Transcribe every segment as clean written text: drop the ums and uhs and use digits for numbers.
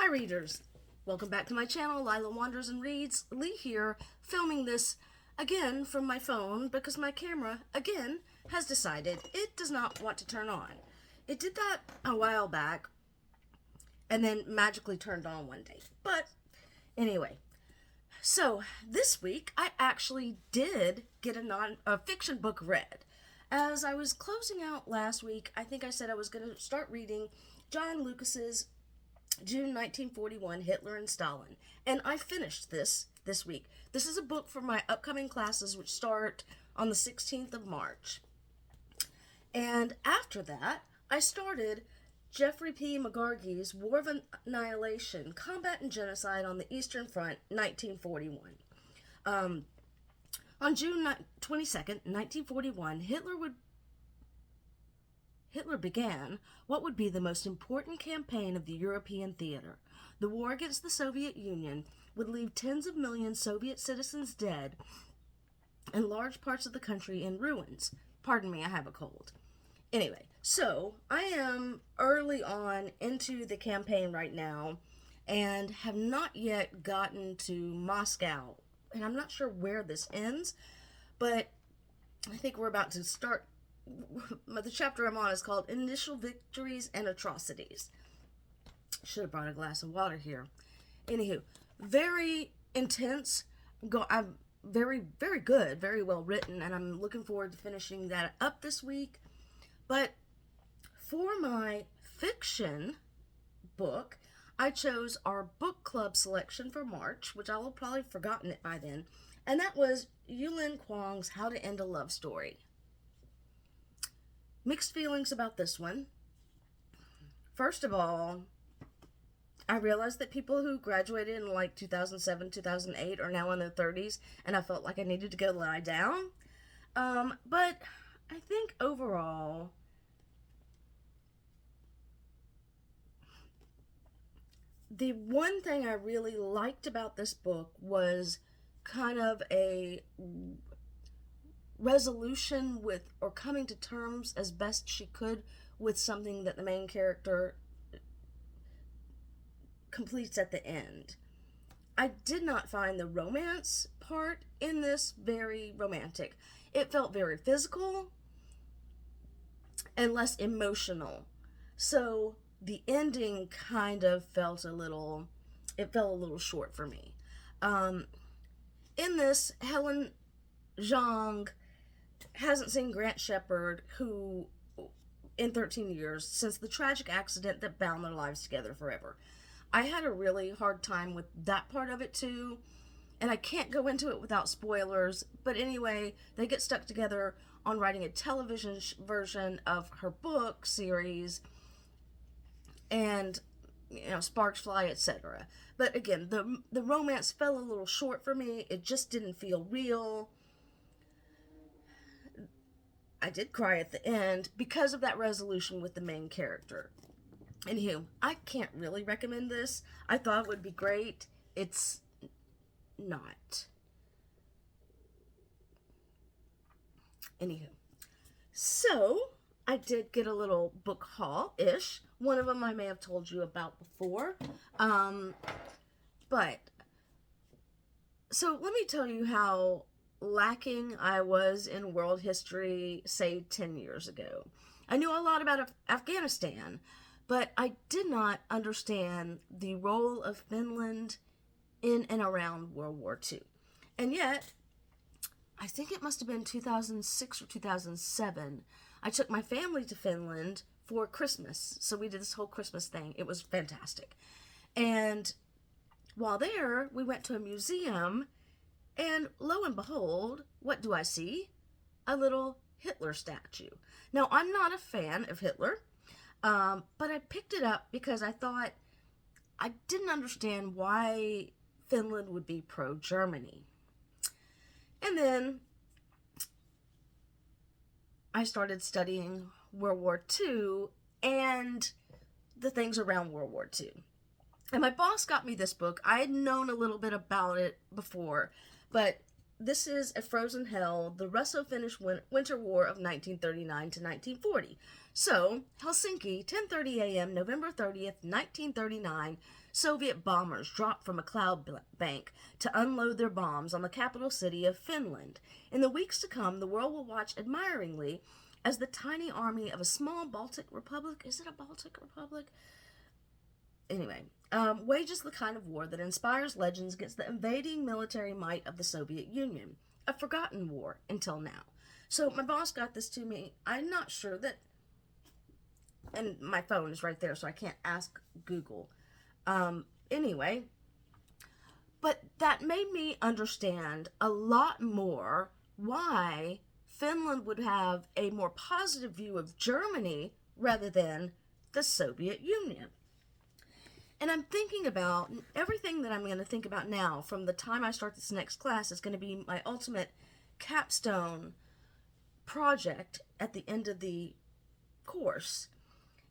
Hi readers, welcome back to my channel, Lila Wanders and Reads. Lee here, filming this again from my phone because my camera, again, has decided it does not want to turn on. It did that a while back and then magically turned on one day. But anyway, so this week I actually did get a fiction book read. As I was closing out last week, I think I said I was going to start reading John Lucas's June 1941, Hitler and Stalin. And I finished this week. This is a book for my upcoming classes, which start on the 16th of March. And after that, I started Geoffrey P. McGarghy's War of Annihilation, Combat and Genocide on the Eastern Front, 1941. On June 22nd, 1941, Hitler began what would be the most important campaign of the European theater. The war against the Soviet Union would leave tens of millions Soviet citizens dead and large parts of the country in ruins. Pardon me, I have a cold. Anyway, so I am early on into the campaign right now and have not yet gotten to Moscow. And I'm not sure where this ends, but I think we're about to start. The chapter I'm on is called Initial Victories and Atrocities. Should have brought a glass of water here. Anywho, very intense. I'm very, very good, very well written, and I'm looking forward to finishing that up this week. But for my fiction book, I chose our book club selection for March, which I will probably have forgotten it by then, and that was Yulin Kuang's How to End a Love Story. Mixed feelings about this one. First of all, I realized that people who graduated in like 2007, 2008 are now in their 30s, and I felt like I needed to go lie down. But I think overall, the one thing I really liked about this book was kind of a resolution with, or coming to terms as best she could with something that the main character completes at the end. I did not find the romance part in this very romantic. It felt very physical and less emotional. So the ending kind of felt a little short for me. In this, Helen Zhang hasn't seen Grant Shepard, who, in 13 years, since the tragic accident that bound their lives together forever. I had a really hard time with that part of it too, and I can't go into it without spoilers, but anyway, they get stuck together on writing a television version of her book series, and, sparks fly, etc. But again, the romance fell a little short for me. It just didn't feel real. I did cry at the end because of that resolution with the main character. Anywho, I can't really recommend this. I thought it would be great. It's not. Anywho, so I did get a little book haul-ish. One of them I may have told you about before. But, so let me tell you how lacking I was in world history, say, 10 years ago. I knew a lot about Afghanistan, but I did not understand the role of Finland in and around World War II. And yet, I think it must have been 2006 or 2007, I took my family to Finland for Christmas. So we did this whole Christmas thing. It was fantastic. And while there, we went to a museum, and lo and behold, what do I see? A little Hitler statue. Now, I'm not a fan of Hitler, but I picked it up because I thought I didn't understand why Finland would be pro-Germany. And then I started studying World War II and the things around World War II. And my boss got me this book. I had known a little bit about it before, but this is A Frozen Hell, the Russo-Finnish Winter War of 1939 to 1940. So, Helsinki, 10:30 a.m., November 30th, 1939, Soviet bombers dropped from a cloud bank to unload their bombs on the capital city of Finland. In the weeks to come, the world will watch admiringly as the tiny army of a small Baltic republic, is it a Baltic republic? Anyway, wages the kind of war that inspires legends against the invading military might of the Soviet Union. A forgotten war until now. So my boss got this to me. I'm not sure that, and my phone is right there, so I can't ask Google. Anyway, but that made me understand a lot more why Finland would have a more positive view of Germany rather than the Soviet Union. And I'm thinking about everything that I'm going to think about now from the time I start this next class is going to be my ultimate capstone project at the end of the course.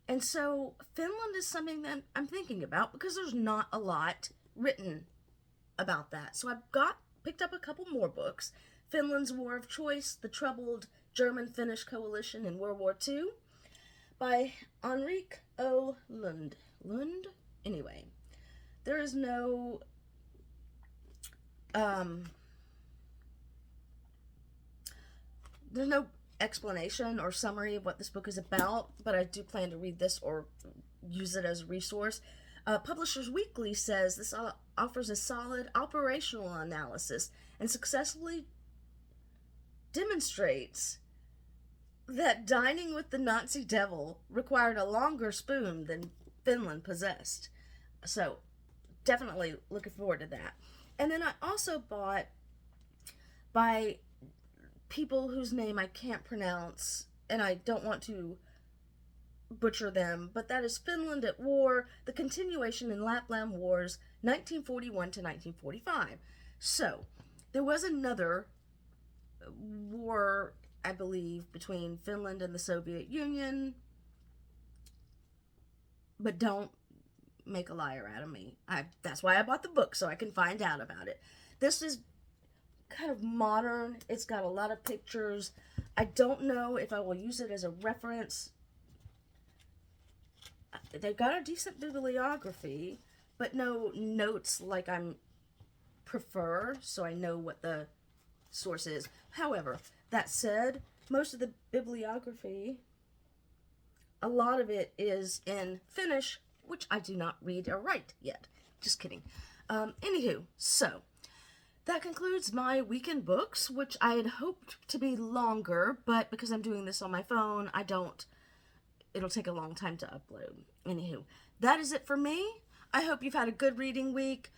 And so Finland is something that I'm thinking about because there's not a lot written about that. So I've picked up a couple more books. Finland's War of Choice, The Troubled German-Finnish Coalition in World War II by Henrik O. Lund. Anyway, there is no there's no explanation or summary of what this book is about, but I do plan to read this or use it as a resource. Publishers Weekly says this offers a solid operational analysis and successfully demonstrates that dining with the Nazi devil required a longer spoon than Finland possessed. So, definitely looking forward to that. And then I also bought by people whose name I can't pronounce, and I don't want to butcher them, but that is Finland at War, The Continuation in Lapland Wars, 1941 to 1945. So, there was another war, I believe, between Finland and the Soviet Union, but don't make a liar out of me. That's why I bought the book, so I can find out about it. This is kind of modern. It's got a lot of pictures. I don't know if I will use it as a reference. They've got a decent bibliography, but no notes like I prefer, so I know what the source is. However, that said, most of the bibliography, a lot of it is in Finnish, which I do not read or write yet. Just kidding. Anywho, so that concludes my weekend books, which I had hoped to be longer, but because I'm doing this on my phone, it'll take a long time to upload. Anywho, that is it for me. I hope you've had a good reading week.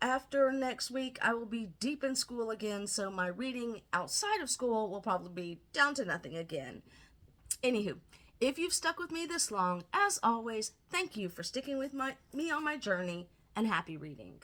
After next week, I will be deep in school again, so my reading outside of school will probably be down to nothing again. Anywho, if you've stuck with me this long, as always, thank you for sticking with me on my journey, and happy reading.